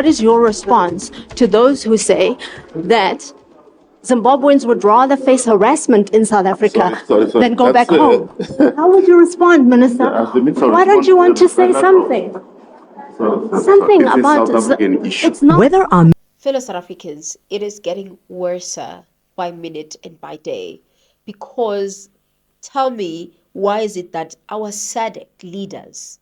What is your response to those who say that Zimbabweans would rather face harassment in South Africa than go back home? How would you respond, Minister? Why don't you want to say something? Something about it's not. Whether our Fellow South Africans, it is getting worse by minute and by day, because tell me, why is it that our SADC leaders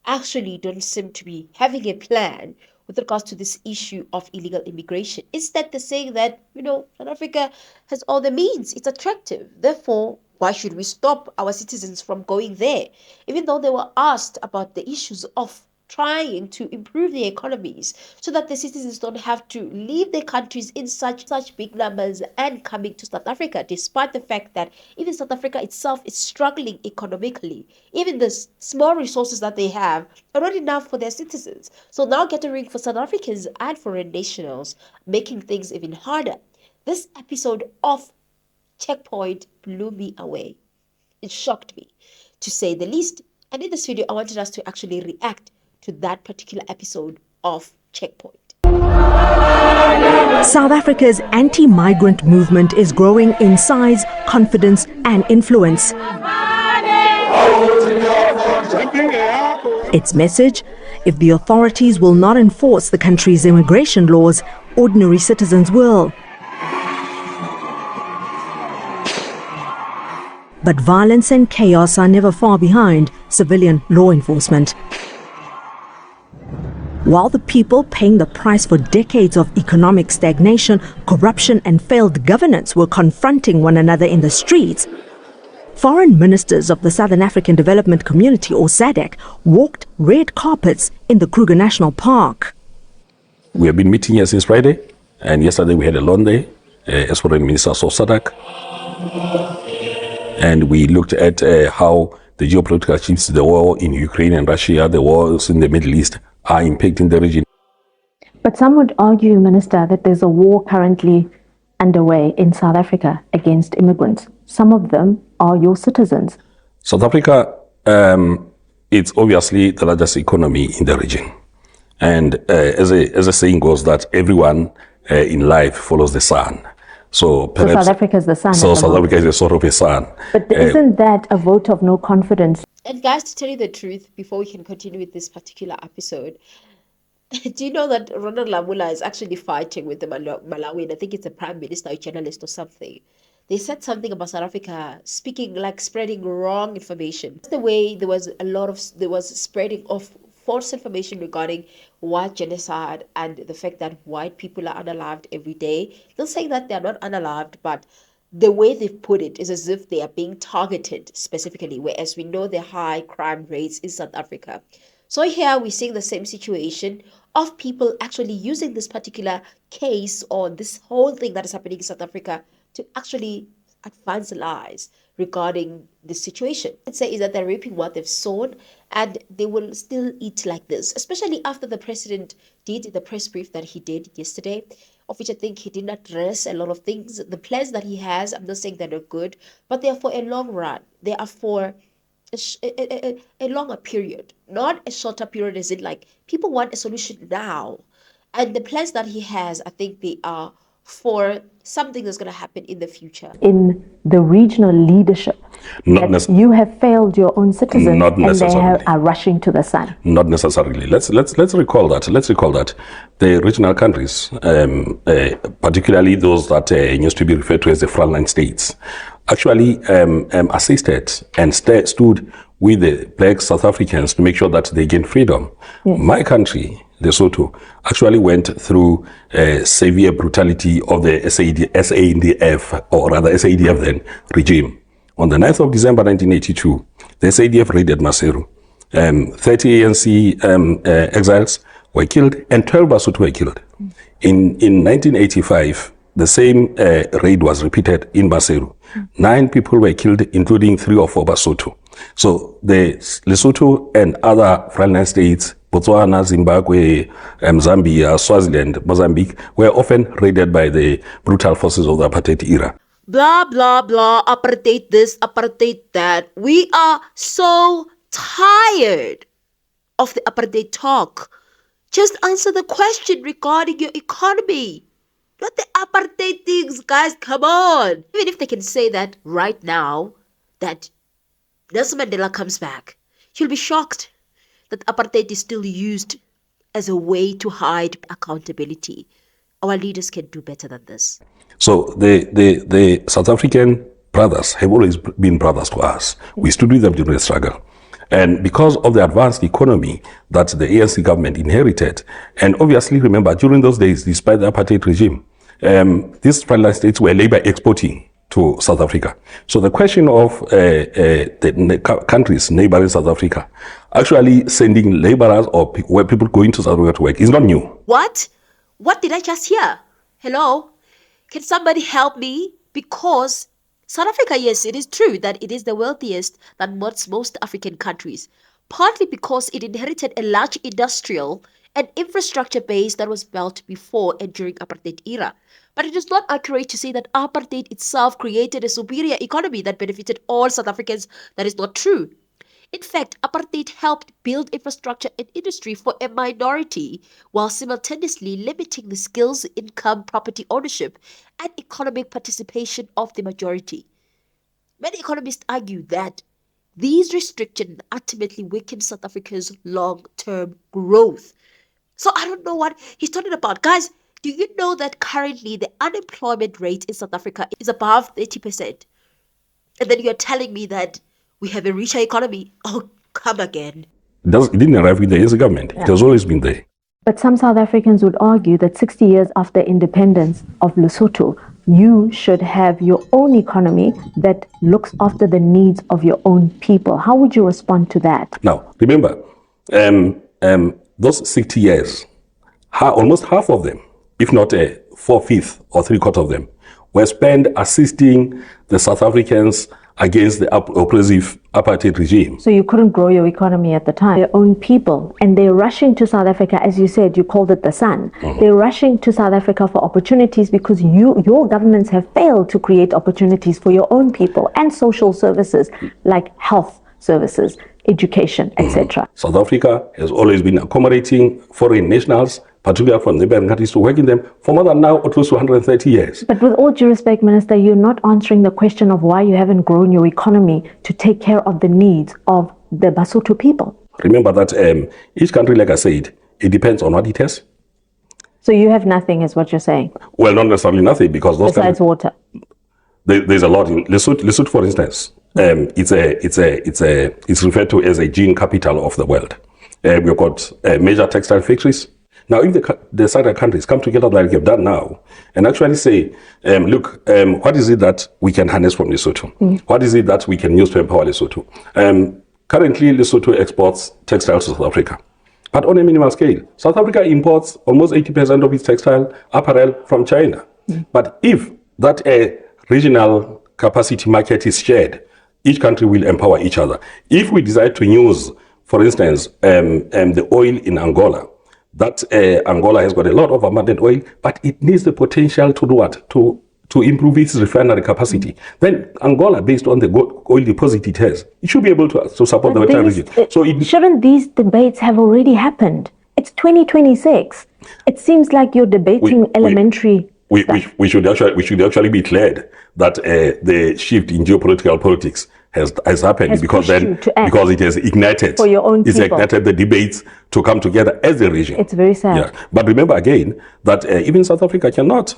actually don't seem to be having a plan with regards to this issue of illegal immigration? Instead, they're saying that, South Africa has all the means, it's attractive. Therefore, why should we stop our citizens from going there? Even though they were asked about the issues of trying to improve their economies so that the citizens don't have to leave their countries in such big numbers and coming to South Africa, despite the fact that even South Africa itself is struggling economically. Even the small resources that they have are not enough for their citizens. So now gathering for South Africans and foreign nationals, making things even harder. This episode of Checkpoint blew me away. It shocked me, to say the least. And in this video, I wanted us to actually react to that particular episode of Checkpoint. South Africa's anti-migrant movement is growing in size, confidence and influence. Its message: if the authorities will not enforce the country's immigration laws, ordinary citizens will. But violence and chaos are never far behind civilian law enforcement. While the people paying the price for decades of economic stagnation, corruption and failed governance were confronting one another in the streets, foreign ministers of the Southern African Development Community, or SADC, walked red carpets in the Kruger National Park. We have been meeting here since Friday, and yesterday we had a long day as foreign ministers of SADC. And we looked at how the geopolitical shifts, the war in Ukraine and Russia, the wars in the Middle East, are impacting the region. But some would argue, Minister, that there's a war currently underway in South Africa against immigrants. Some of them are your citizens. South Africa, it's obviously the largest economy in the region. And as a saying goes, that everyone in life follows the sun. So South Africa is the sun. So South Africa is a sort of a sun. But isn't that a vote of no confidence? And guys, to tell you the truth, before we can continue with this particular episode, do you know that Ronald Lamula is actually fighting with the Malawian? I think it's a prime minister, a journalist or something. They said something about South Africa spreading wrong information. The way there was spreading of false information regarding white genocide and the fact that white people are unalived every day. They'll say that they're not unalived, but the way they've put it is as if they are being targeted specifically, whereas we know the high crime rates in South Africa. So here we're seeing the same situation of people actually using this particular case or this whole thing that is happening in South Africa to actually advance lies regarding the situation. I'd say is that they're reaping what they've sown, and they will still eat like this, especially after the president did the press brief that he did yesterday, of which I think he did not address a lot of things. The plans that he has, I'm not saying they're not good, but they are for a long run. They are for a longer period, not a shorter period, as in like people want a solution now. And the plans that he has, I think they are for something that's going to happen in the future. In the regional leadership, you have failed your own citizens, and they are rushing to the sun. Not necessarily. Let's recall that. Let's recall that the regional countries, particularly those that used to be referred to as the frontline states, actually assisted and stood with the black South Africans to make sure that they gain freedom. Yes. My country, Lesotho, actually went through severe brutality of the SADF, or rather SADF then, regime. On the 9th of December 1982, the SADF raided Maseru. 30 ANC exiles were killed and 12 Basotho were killed. In 1985, the same raid was repeated in Maseru. 9 people were killed, including 3 or 4 Basotho. So the Lesotho and other frontline states, Botswana, Zimbabwe, Zambia, Swaziland, Mozambique, were often raided by the brutal forces of the apartheid era. Blah, blah, blah, apartheid this, apartheid that. We are so tired of the apartheid talk. Just answer the question regarding your economy. Not the apartheid things, guys, come on. Even if they can say that right now, that Nelson Mandela comes back, you'll be shocked that apartheid is still used as a way to hide accountability. Our leaders can do better than this. So the South African brothers have always been brothers to us. We stood with them during the struggle. And because of the advanced economy that the ANC government inherited, and obviously remember, during those days, despite the apartheid regime, these frontline states were labor exporting to South Africa. So the question of the countries neighboring South Africa actually sending laborers or where people going to South Africa to work is not new. What? What did I just hear? Hello? Can somebody help me? Because South Africa, yes, it is true that it is the wealthiest than most African countries, partly because it inherited a large industrial and infrastructure base that was built before and during apartheid era. But it is not accurate to say that apartheid itself created a superior economy that benefited all South Africans. That is not true. In fact, apartheid helped build infrastructure and industry for a minority while simultaneously limiting the skills, income, property ownership, and economic participation of the majority. Many economists argue that these restrictions ultimately weaken South Africa's long-term growth. So I don't know what he's talking about. Guys, do you know that currently the unemployment rate in South Africa is above 30%? And then you're telling me that we have a richer economy. Oh, come again. It didn't arrive with the ANC government. It has always been there. But some South Africans would argue that 60 years after independence of Lesotho, you should have your own economy that looks after the needs of your own people. How would you respond to that? Now, remember, those 60 years, almost half of them, if not 4/5 or 3/4 of them, were spent assisting the South Africans against the oppressive apartheid regime. So you couldn't grow your economy at the time. Your own people, and they're rushing to South Africa, as you said, you called it the sun. They're rushing to South Africa for opportunities because your governments have failed to create opportunities for your own people and social services like health services, education, etc. South Africa has always been accommodating foreign nationals, particularly from neighboring countries, to work in them for more than now or close to 130 years. But with all due respect, Minister, you're not answering the question of why you haven't grown your economy to take care of the needs of the Basotho people. Remember that each country, like I said, it depends on what it has. So you have nothing, is what you're saying? Well, not necessarily nothing, because those besides water. There's a lot in Lesotho, for instance. It's referred to as a gene capital of the world. We've got major textile factories. Now, if the southern countries come together like they've done now and actually say, look, what is it that we can harness from Lesotho? What is it that we can use to empower Lesotho? Currently, Lesotho exports textiles to South Africa, but on a minimal scale. South Africa imports almost 80% of its textile apparel from China. But if that regional capacity market is shared, each country will empower each other. If we decide to use, for instance, the oil in Angola, that Angola has got a lot of abundant oil, but it needs the potential to do what? To improve its refinery capacity. Then Angola, based on the oil deposit it has, it should be able to support the entire region. So shouldn't these debates have already happened? It's 2026. It seems like you're debating elementary. We should actually be glad that the shift in geopolitical politics has happened, because it has ignited for your own people. It's ignited the debates to come together as a region. It's very sad. Yeah. But remember again that even South Africa cannot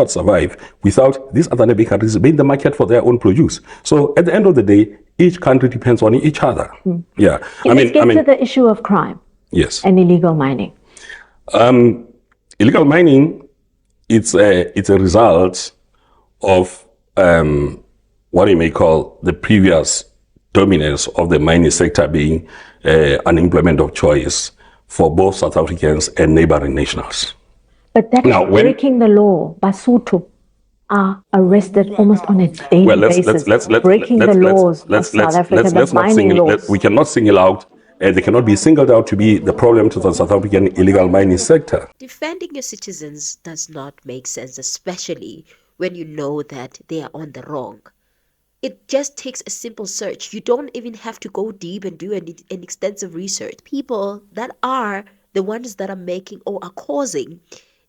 survive without these other neighboring countries being the market for their own produce. So at the end of the day, each country depends on each other. Yeah. Let's get to the issue of crime. Yes. And illegal mining. Illegal mining, it's a result of what you may call the previous dominance of the mining sector being an implement of choice for both South Africans and neighboring nationals. But that is breaking the law. Basotho are arrested almost on a daily basis. Breaking the laws of South Africa, the mining laws. We cannot single out, they cannot be singled out to be the problem to the South African illegal mining sector. Defending your citizens does not make sense, especially when you know that they are on the wrong. It just takes a simple search. You don't even have to go deep and do an extensive research. People that are the ones that are making or are causing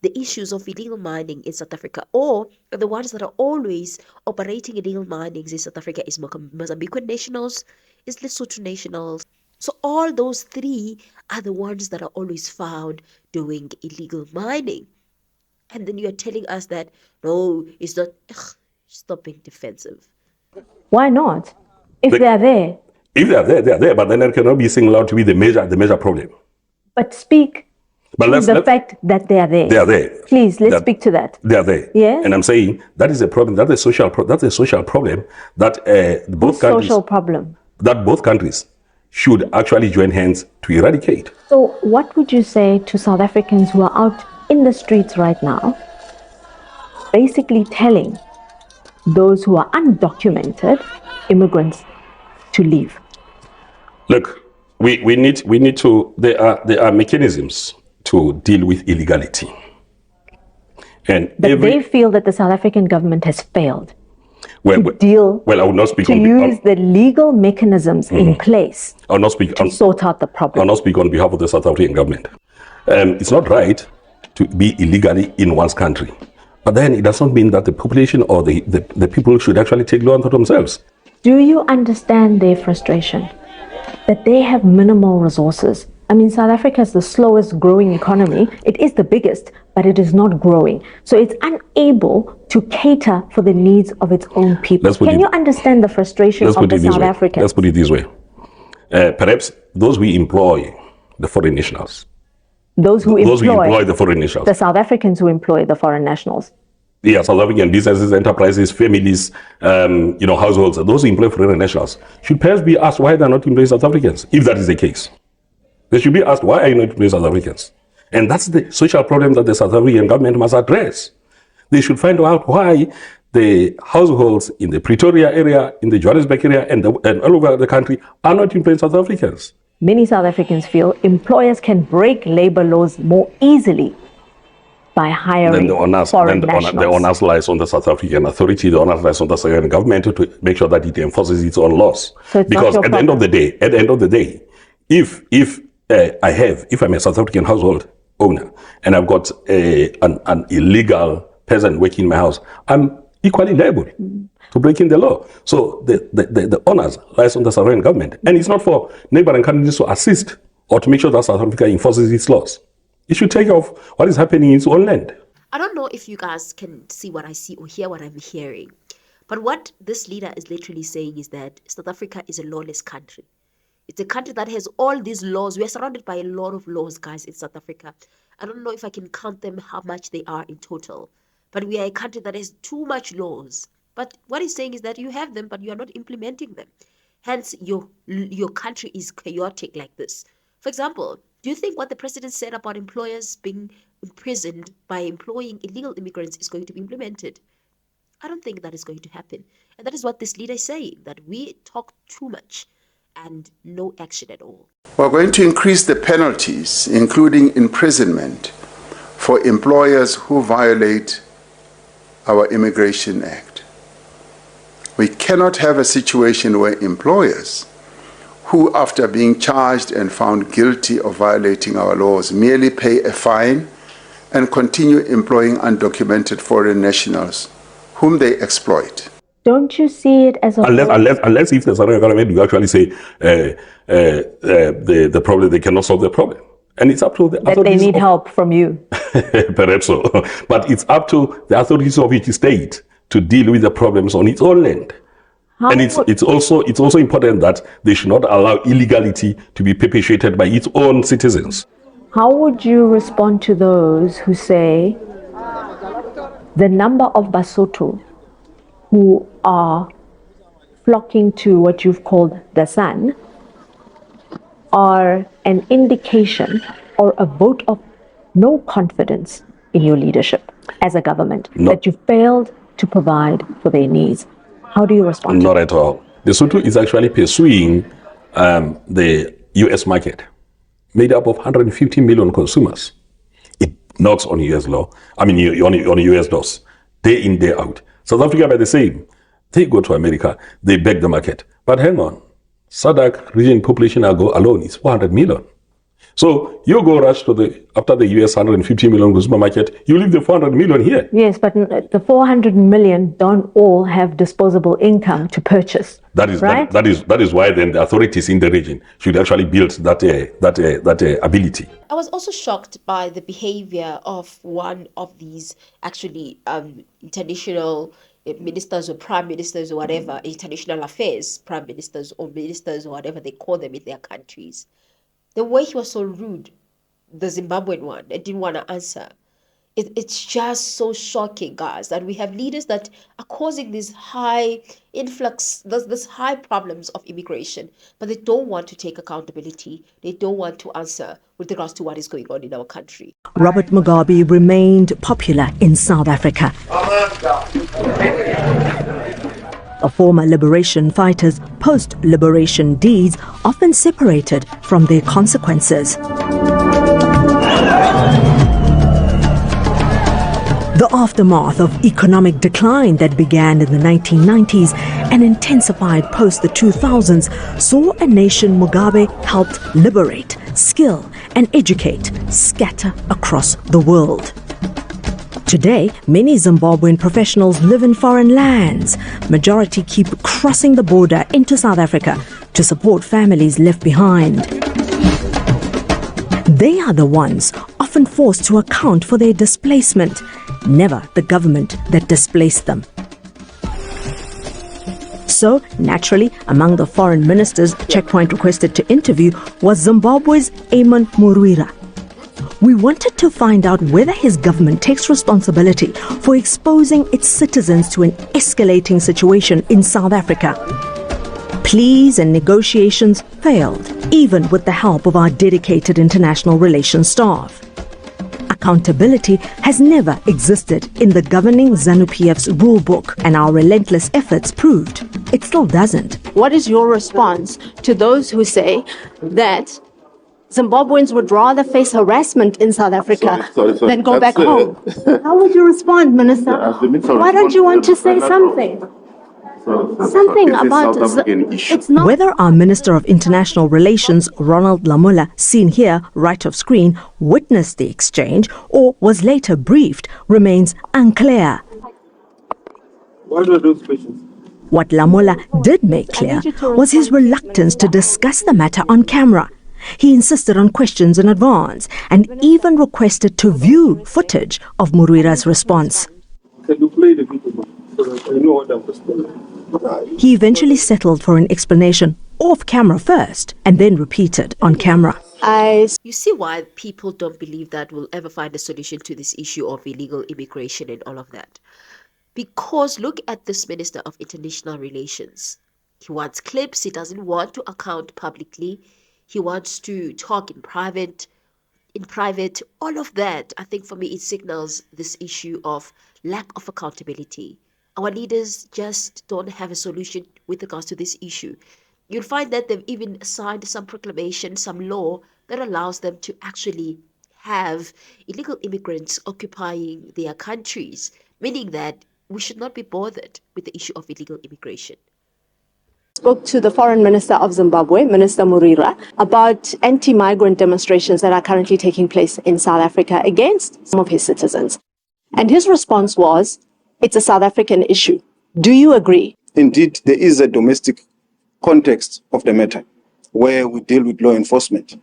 the issues of illegal mining in South Africa, or the ones that are always operating illegal minings in South Africa is Mozambican nationals, is Lesotho nationals. So all those three are the ones that are always found doing illegal mining. And then you're telling us that, no, it's not. Stop being defensive. Why not? If they are there. If they are there, they are there. But then it cannot be singled out to be the major problem. But speak to the fact that they are there. They are there. Please, let's speak to that. They are there. Yes. And I'm saying that is a problem. That's a social problem that both countries. Social problem. That both countries should actually join hands to eradicate. So what would you say to South Africans who are out in the streets right now, basically telling those who are undocumented immigrants to leave? Look, we need to. There are mechanisms to deal with illegality, and they feel that the South African government has failed I would not speak to use the legal mechanisms in place. I will not speak to sort out the problem. I will not speak on behalf of the South African government. It's not right to be illegally in one's country, but then it does not mean that the population or the people should actually take law into themselves. Do you understand their frustration? That they have minimal resources. I mean, South Africa is the slowest growing economy. It is the biggest, but it is not growing. So it's unable to cater for the needs of its own people. Can you understand the frustration of the South Africans? Let's put it this way. Perhaps those who employ the foreign nationals. Those who employ the foreign nationals. The South Africans who employ the foreign nationals. Yeah, South African businesses, enterprises, families, households, those who employ foreign nationals should perhaps be asked why they're not employing South Africans, if that is the case. They should be asked, why are you not employing South Africans? And that's the social problem that the South African government must address. They should find out why the households in the Pretoria area, in the Johannesburg area, and all over the country are not employing South Africans. Many South Africans feel employers can break labor laws more easily by hiring foreign nationals. The onus lies on the South African authority, the onus lies on the South African government to make sure that it enforces its own laws. So because at the end of the day, if I'm a South African household owner and I've got an illegal person working in my house, I'm equally liable to breaking the law. So the onus lies on the South African government. And it's not for neighboring countries to assist or to make sure that South Africa enforces its laws. It should take off what is happening in its own land. I don't know if you guys can see what I see or hear what I'm hearing. But what this leader is literally saying is that South Africa is a lawless country. It's a country that has all these laws. We are surrounded by a lot of laws, guys, in South Africa. I don't know if I can count them, how much they are in total. But we are a country that has too much laws. But what he's saying is that you have them, but you are not implementing them. Hence, your country is chaotic like this. For example, do you think what the president said about employers being imprisoned by employing illegal immigrants is going to be implemented? I don't think that is going to happen. And that is what this leader is saying, that we talk too much and no action at all. We're going to increase the penalties, including imprisonment, for employers who violate our Immigration Act. We cannot have a situation where employers who, after being charged and found guilty of violating our laws, merely pay a fine and continue employing undocumented foreign nationals whom they exploit. Don't you see it as a unless if the South African government you actually say the problem, they cannot solve the problem, and it's up to the that they need help from you. Perhaps so, but it's up to the authorities of each state to deal with the problems on its own land. And it's also important that they should not allow illegality to be perpetuated by its own citizens. How would you respond to those who say the number of Basotho who are flocking to what you've called the sun are an indication or a vote of no confidence in your leadership as a government, that you failed to provide for their needs? How do you respond? Not at all. Lesotho is actually pursuing the US market, made up of 150 million consumers. It knocks on US law. I mean, on US laws, day in, day out. South Africa by the same. They go to America, they beg the market. But hang on, SADC region population alone is 400 million. So you go rush to after the US 150 million supermarket, you leave the 400 million here. Yes, but the 400 million don't all have disposable income to purchase. That is right? that is why then the authorities in the region should actually build that ability. I was also shocked by the behavior of one of these actually international ministers or prime ministers or whatever, international affairs prime ministers or ministers or whatever they call them in their countries. The way he was so rude, the Zimbabwean one, and didn't want to answer. It's just so shocking, guys, that we have leaders that are causing this high influx, this high problems of immigration, but they don't want to take accountability. They don't want to answer with regards to what is going on in our country. Robert Mugabe remained popular in South Africa. A former liberation fighter's post-liberation deeds often separated from their consequences. The aftermath of economic decline that began in the 1990s and intensified post the 2000s saw a nation Mugabe helped liberate, skill and educate scatter across the world. Today, many Zimbabwean professionals live in foreign lands. Majority keep crossing the border into South Africa to support families left behind. They are the ones often forced to account for their displacement, never the government that displaced them. So, naturally, among the foreign ministers Checkpoint requested to interview was Zimbabwe's Eamon Murwira. We wanted to find out whether his government takes responsibility for exposing its citizens to an escalating situation in South Africa. Pleas and negotiations failed, even with the help of our dedicated international relations staff. Accountability has never existed in the governing ZANU-PF's rulebook, and our relentless efforts proved it still doesn't. What is your response to those who say that Zimbabweans would rather face harassment in South Africa than go back home? How would you respond, Minister? Why don't you want to say something? Something about it's not. Whether our Minister of International Relations, Ronald Lamola, seen here right off screen, witnessed the exchange or was later briefed remains unclear. What are those questions? What Lamola did make clear was his reluctance to discuss the matter on camera. He insisted on questions in advance and even requested to view footage of Murwira's response. Can you play the video so that I know what I'm responding? He eventually settled for an explanation off camera first and then repeated on camera. You see why people don't believe that we'll ever find a solution to this issue of illegal immigration and all of that. Because look at this Minister of International Relations. He wants clips. He doesn't want to account publicly. He wants to talk in private. All of that, I think for me, it signals this issue of lack of accountability. Our leaders just don't have a solution with regards to this issue. You'll find that they've even signed some proclamation, some law that allows them to actually have illegal immigrants occupying their countries, meaning that we should not be bothered with the issue of illegal immigration. Spoke to the Foreign Minister of Zimbabwe, Minister Murwira, about anti-migrant demonstrations that are currently taking place in South Africa against some of his citizens. And his response was, it's a South African issue. Do you agree? Indeed, there is a domestic context of the matter where we deal with law enforcement.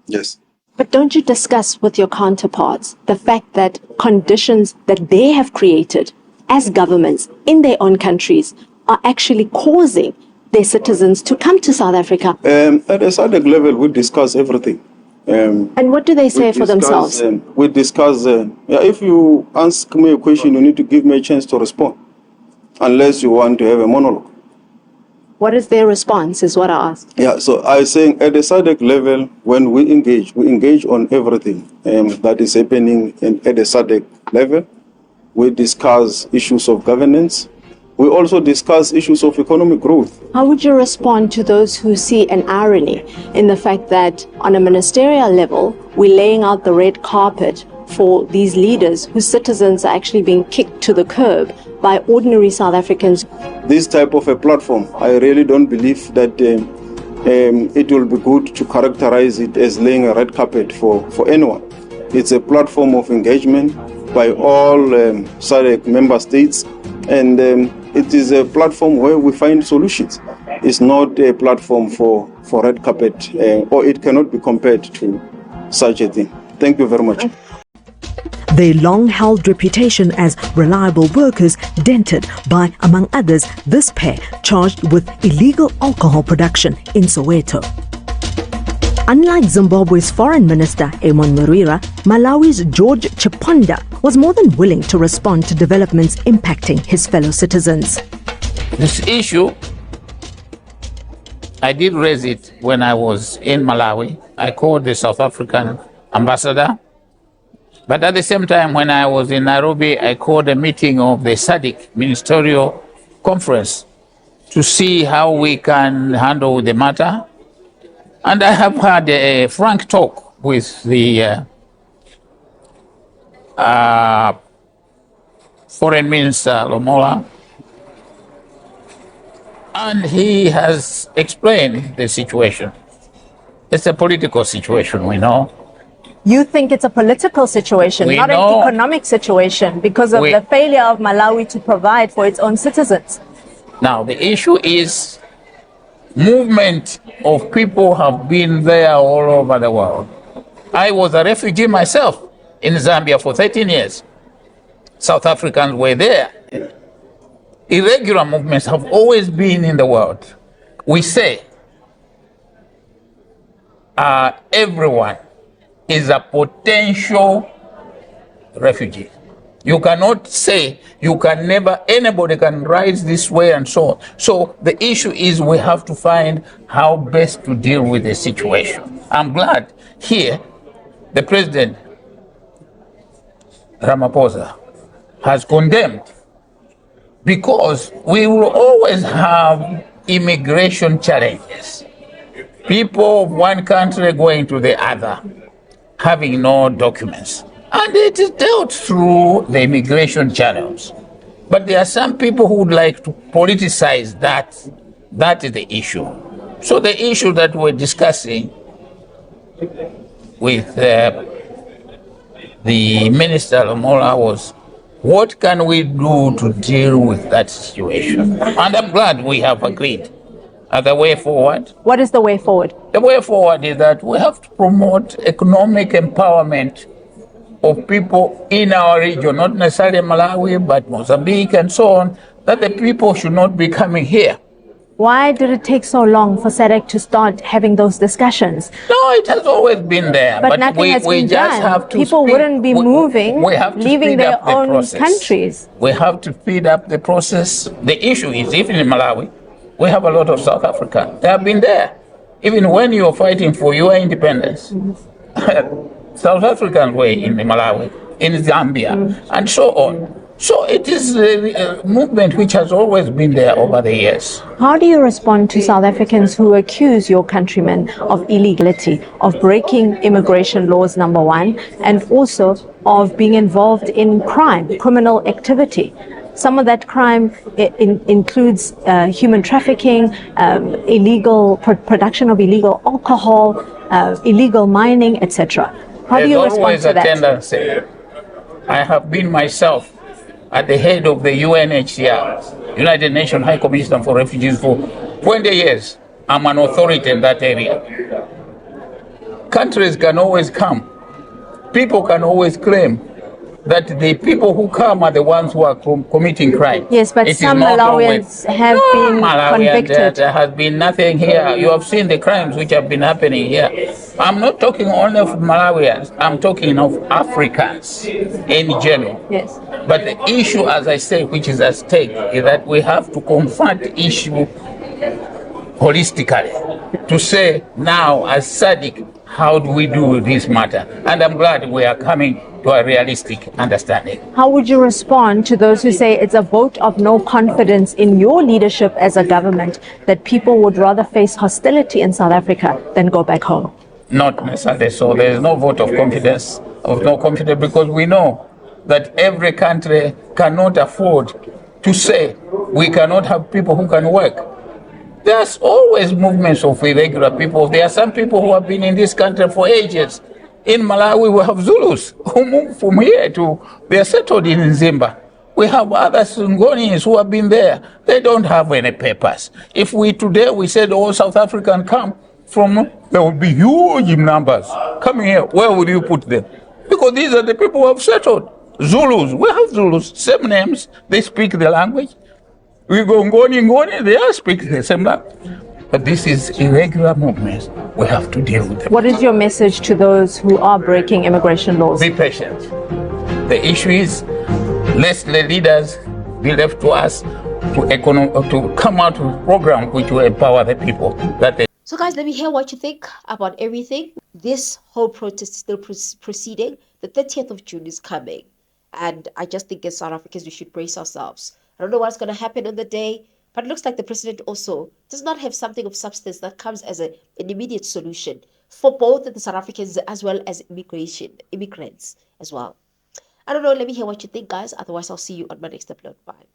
Yes. But don't you discuss with your counterparts the fact that conditions that they have created as governments in their own countries are actually causing their citizens to come to South Africa? At a SADC level, we discuss everything. And what do they say for themselves? We discuss, if you ask me a question, you need to give me a chance to respond, unless you want to have a monologue. What is their response, is what I asked. Yeah, so I was saying at the SADC level, when we engage on everything that is happening at the SADC level. We discuss issues of governance. We also discuss issues of economic growth. How would you respond to those who see an irony in the fact that on a ministerial level, we're laying out the red carpet for these leaders whose citizens are actually being kicked to the curb by ordinary South Africans? This type of a platform, I really don't believe that it will be good to characterize it as laying a red carpet for anyone. It's a platform of engagement by all SADC member states, and it is a platform where we find solutions. It's not a platform for red carpet, or it cannot be compared to such a thing. Thank you very much. Their long-held reputation as reliable workers dented by, among others, this pair charged with illegal alcohol production in Soweto. Unlike Zimbabwe's foreign minister, Amon Marira, Malawi's George Chiponda was more than willing to respond to developments impacting his fellow citizens. This issue, I did raise it when I was in Malawi. I called the South African ambassador. But at the same time, when I was in Nairobi, I called a meeting of the SADC Ministerial Conference to see how we can handle the matter. And I have had a frank talk with the Foreign Minister Lomola, and he has explained the situation. It's a political situation, we know. You think it's a political situation, not an economic situation, because of the failure of Malawi to provide for its own citizens. Now, the issue is movement of people have been there all over the world. I was a refugee myself in Zambia for 13 years. South Africans were there. Irregular movements have always been in the world. We say everyone is a potential refugee. You cannot say anybody can rise this way and so on. So the issue is we have to find how best to deal with the situation. I'm glad here the President Ramaphosa has condemned, because we will always have immigration challenges. People of one country going to the other, having no documents. And it is dealt through the immigration channels. But there are some people who would like to politicize that. That is the issue. So the issue that we're discussing with the Minister Lomola was, what can we do to deal with that situation? And I'm glad we have agreed. The way forward. What is the way forward? The way forward is that we have to promote economic empowerment of people in our region, not necessarily Malawi, but Mozambique and so on, that the people should not be coming here. Why did it take so long for SADC to start having those discussions? No, it has always been there. But nothing has been done. Have to people wouldn't be moving, leaving their own countries. We have to speed up the process. The issue is, even in Malawi, we have a lot of South Africans. They have been there. Even when you are fighting for your independence, South Africans were in Malawi, in Zambia, and so on. So it is a movement which has always been there over the years. How do you respond to South Africans who accuse your countrymen of illegality, of breaking immigration laws, number one, and also of being involved in crime, criminal activity? Some of that crime includes human trafficking, illegal production of illegal alcohol, illegal mining, etc. How do you respond to that? There's always a tendency. I have been myself at the head of the UNHCR, United Nations High Commissioner for Refugees, for 20 years. I'm an authority in that area. Countries can always come. People can always claim that the people who come are the ones who are committing crime. Yes, but some Malawians have been convicted. There has been nothing here. You have seen the crimes which have been happening here. I'm not talking only of Malawians. I'm talking of Africans in general. Yes. But the issue, as I say, which is at stake, is that we have to confront the issue holistically. To say now, as SADC, how do we do this matter? And I'm glad we are coming to a realistic understanding. How would you respond to those who say it's a vote of no confidence in your leadership as a government, that people would rather face hostility in South Africa than go back home? Not necessarily so. There is no vote of confidence, because we know that every country cannot afford to say we cannot have people who can work. There's always movements of irregular people. There are some people who have been in this country for ages. In Malawi, we have Zulus who moved from here to, they are settled in Zimbabwe. We have other Ngonians who have been there. They don't have any papers. If today we said all South Africans come from, there would be huge numbers coming here. Where would you put them? Because these are the people who have settled. Zulus, we have Zulus, same names, they speak the language. We go Ngoni, they all speak the same language. But this is irregular movements. We have to deal with them. What is your message to those who are breaking immigration laws? Be patient. The issue is, let the leaders be left to us to come out with a program which will empower the people. So guys, let me hear what you think about everything. This whole protest is still proceeding. The 30th of June is coming. And I just think as South Africans, we should brace ourselves. I don't know what's going to happen on the day, but it looks like the president also does not have something of substance that comes as an immediate solution for both the South Africans as well as immigrants as well. I don't know. Let me hear what you think, guys. Otherwise, I'll see you on my next upload. Bye.